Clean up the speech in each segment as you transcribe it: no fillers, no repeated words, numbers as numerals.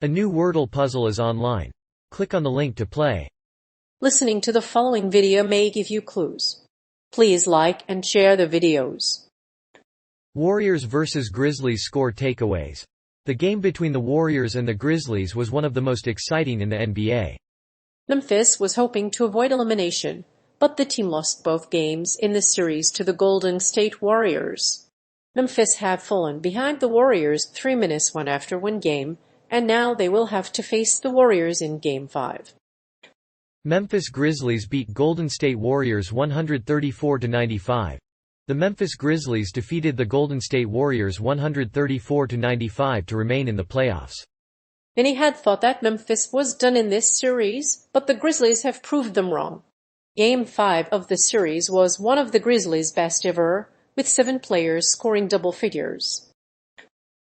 A new Wordle puzzle is online. Click on the link to play. Listening to the following video may give you clues. Please like and share the videos. Warriors vs. Grizzlies score takeaways. The game between the Warriors and the Grizzlies was one of the most exciting in the NBA. Memphis was hoping to avoid elimination, but the team lost both games in the series to the Golden State Warriors. Memphis had fallen behind the Warriors 3 minutes after one game, and now they will have to face the Warriors in Game 5. Memphis Grizzlies beat Golden State Warriors 134-95. The Memphis Grizzlies defeated the Golden State Warriors 134-95 to remain in the playoffs. Many had thought that Memphis was done in this series, but the Grizzlies have proved them wrong. Game 5 of the series was one of the Grizzlies' best ever, with 7 players scoring double figures.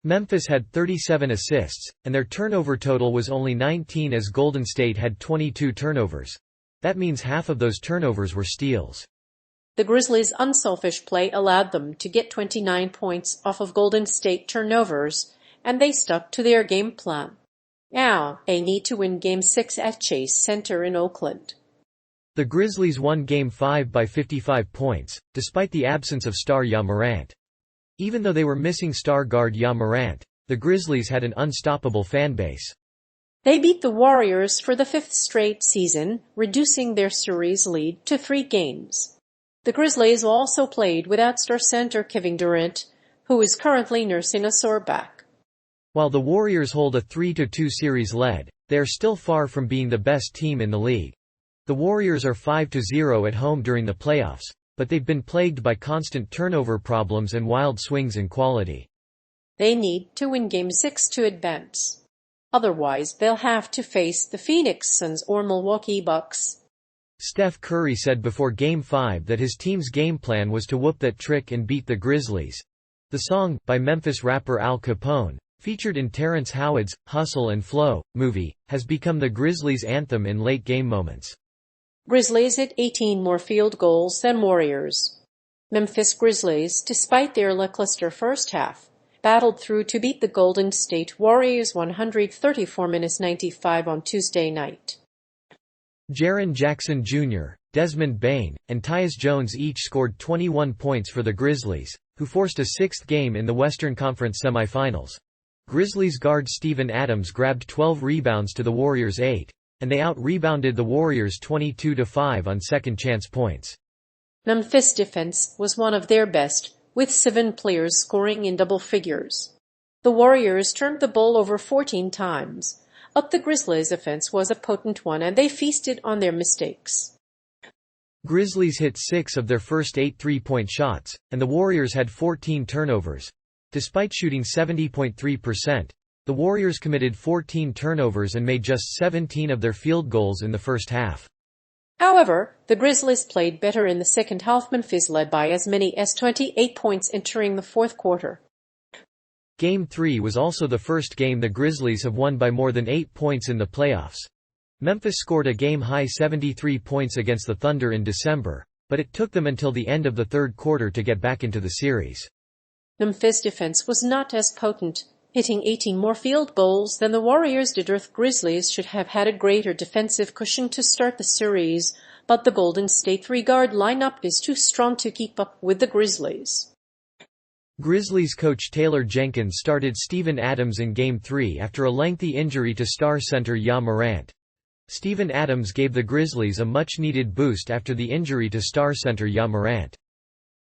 Memphis had 37 assists, and their turnover total was only 19 as Golden State had 22 turnovers. That means half of those turnovers were steals. The Grizzlies' unselfish play allowed them to get 29 points off of Golden State turnovers, and they stuck to their game plan. Now, they need to win Game 6 at Chase Center in Oakland. The Grizzlies won Game 5 by 55 points, despite the absence of star Ja Morant. Even though they were missing star guard Ja Morant, the Grizzlies had an unstoppable fanbase. They beat the Warriors for the 5th straight season, reducing their series lead to 3 games. The Grizzlies also played without star center Kevin Durant, who is currently nursing a sore back. While the Warriors hold a 3-2 series lead, they are still far from being the best team in the league. The Warriors are 5-0 at home during the playoffs, but they've been plagued by constant turnover problems and wild swings in quality. They need to win Game 6 to advance. Otherwise, they'll have to face the Phoenix Suns or Milwaukee Bucks. Steph Curry said before Game 5 that his team's game plan was to whoop that trick and beat the Grizzlies. The song, by Memphis rapper Al Capone, featured in Terrence Howard's Hustle and Flow movie, has become the Grizzlies' anthem in late game moments. Grizzlies hit 18 more field goals than Warriors. Memphis Grizzlies, despite their lackluster first half, battled through to beat the Golden State Warriors 134-95 on Tuesday night. Jaren Jackson Jr., Desmond Bane, and Tyus Jones each scored 21 points for the Grizzlies, who forced a 6th game in the Western Conference semifinals. Grizzlies guard Steven Adams grabbed 12 rebounds to the Warriors' 8. And they out-rebounded the Warriors 22-5 on second-chance points. Memphis' defense was one of their best, with 7 players scoring in double figures. The Warriors turned the ball over 14 times, but the Grizzlies' offense was a potent one and they feasted on their mistakes. Grizzlies hit 6 of their first 8 three-point shots, and the Warriors had 14 turnovers. Despite shooting 70.3%, the Warriors committed 14 turnovers and made just 17 of their field goals in the first half. However, the Grizzlies played better in the second half. Memphis led by as many as 28 points entering the fourth quarter. Game 3 was also the first game the Grizzlies have won by more than 8 points in the playoffs. Memphis scored a game-high 73 points against the Thunder in December, but it took them until the end of the third quarter to get back into the series. Memphis' defense was not as potent, hitting 18 more field goals than the Warriors did. The Grizzlies should have had a greater defensive cushion to start the series, but the Golden State 3-guard lineup is too strong to keep up with the Grizzlies. Grizzlies coach Taylor Jenkins started Steven Adams in Game 3 after a lengthy injury to star center Ja Morant. Steven Adams gave the Grizzlies a much-needed boost after the injury to star center Ja Morant.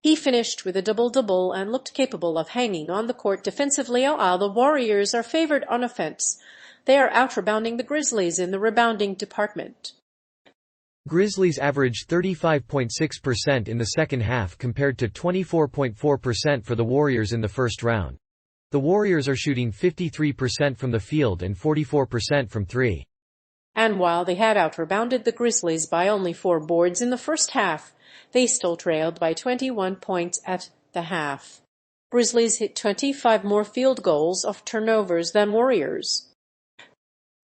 He finished with a double-double and looked capable of hanging on the court defensively. While the Warriors are favored on offense, they are out-rebounding the Grizzlies in the rebounding department. Grizzlies averaged 35.6% in the second half compared to 24.4% for the Warriors in the first round. The Warriors are shooting 53% from the field and 44% from 3. And while they had out-rebounded the Grizzlies by only 4 boards in the first half, they still trailed by 21 points at the half. Grizzlies hit 25 more field goals off turnovers than Warriors.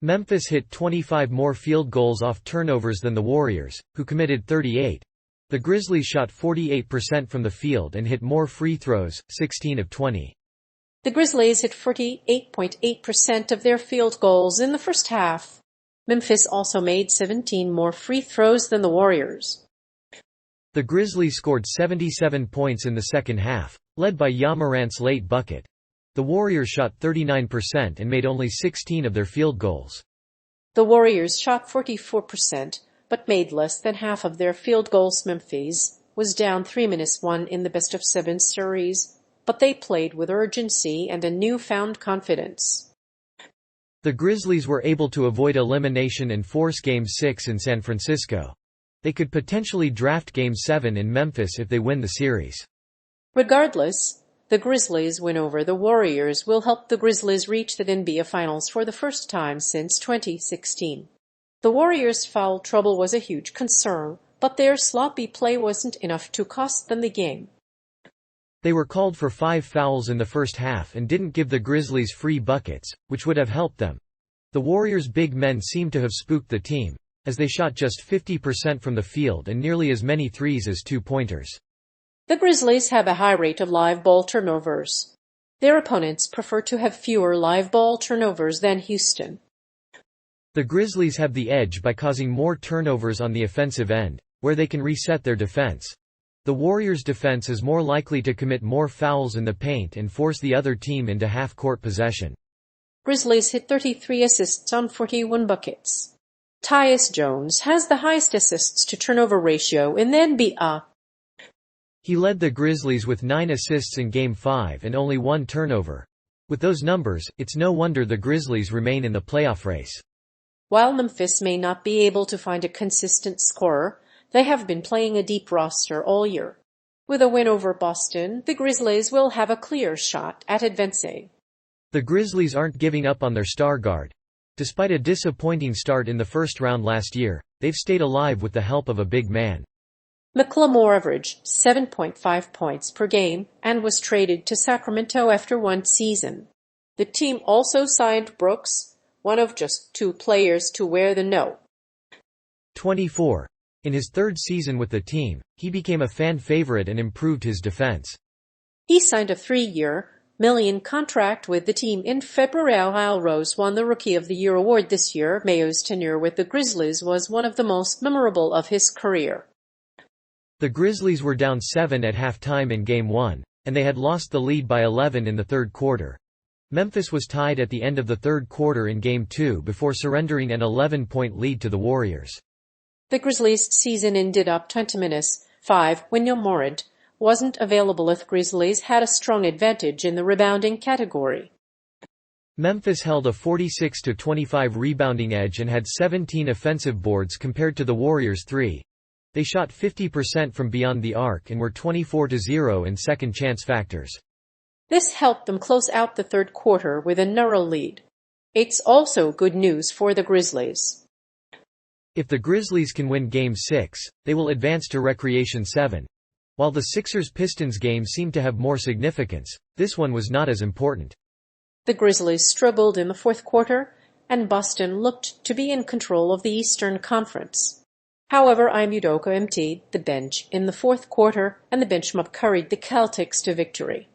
Memphis hit 25 more field goals off turnovers than the Warriors, who committed 38. The Grizzlies shot 48% from the field and hit more free throws, 16 of 20. The Grizzlies hit 48.8% of their field goals in the first half. Memphis also made 17 more free throws than the Warriors. The Grizzlies scored 77 points in the second half, led by Ja Morant's late bucket. The Warriors shot 39% and made only 16 of their field goals. The Warriors shot 44%, but made less than half of their field goals. Memphis was down 3-1 in the best-of-7 series, but they played with urgency and a newfound confidence. The Grizzlies were able to avoid elimination and force Game 6 in San Francisco. They could potentially draft Game 7 in Memphis if they win the series. Regardless, the Grizzlies' win over the Warriors will help the Grizzlies reach the NBA Finals for the first time since 2016. The Warriors' foul trouble was a huge concern, but their sloppy play wasn't enough to cost them the game. They were called for 5 fouls in the first half and didn't give the Grizzlies free buckets, which would have helped them. The Warriors' big men seemed to have spooked the team, as they shot just 50% from the field and nearly as many threes as two-pointers. The Grizzlies have a high rate of live ball turnovers. Their opponents prefer to have fewer live ball turnovers than Houston. The Grizzlies have the edge by causing more turnovers on the offensive end, where they can reset their defense. The Warriors' defense is more likely to commit more fouls in the paint and force the other team into half-court possession. Grizzlies hit 33 assists on 41 buckets. Tyus Jones has the highest assists-to-turnover ratio in the NBA. He led the Grizzlies with 9 assists in Game 5 and only 1 turnover. With those numbers, it's no wonder the Grizzlies remain in the playoff race. While Memphis may not be able to find a consistent scorer, they have been playing a deep roster all year. With a win over Boston, the Grizzlies will have a clear shot at advancing. The Grizzlies aren't giving up on their star guard. Despite a disappointing start in the first round last year, they've stayed alive with the help of a big man. McLemore averaged 7.5 points per game and was traded to Sacramento after one season. The team also signed Brooks, one of just 2 players to wear the No. 24. In his 3rd season with the team, he became a fan favorite and improved his defense. He signed a 3-year, $1 million contract with the team in February. Al Rose won the Rookie of the Year award this year. Mayo's tenure with the Grizzlies was one of the most memorable of his career. The Grizzlies were down 7 at halftime in Game 1, and they had lost the lead by 11 in the third quarter. Memphis was tied at the end of the third quarter in Game 2 before surrendering an 11-point lead to the Warriors. The Grizzlies' season ended up 20-5 when Ja Morant wasn't available. The Grizzlies had a strong advantage in the rebounding category. Memphis held a 46-25 rebounding edge and had 17 offensive boards compared to the Warriors' 3. They shot 50% from beyond the arc and were 24-0 in second-chance factors. This helped them close out the third quarter with a narrow lead. It's also good news for the Grizzlies. If the Grizzlies can win Game 6, they will advance to Recreation 7. While the Sixers-Pistons game seemed to have more significance, this one was not as important. The Grizzlies struggled in the fourth quarter, and Boston looked to be in control of the Eastern Conference. However, Udoka emptied the bench in the fourth quarter, and the bench mob carried the Celtics to victory.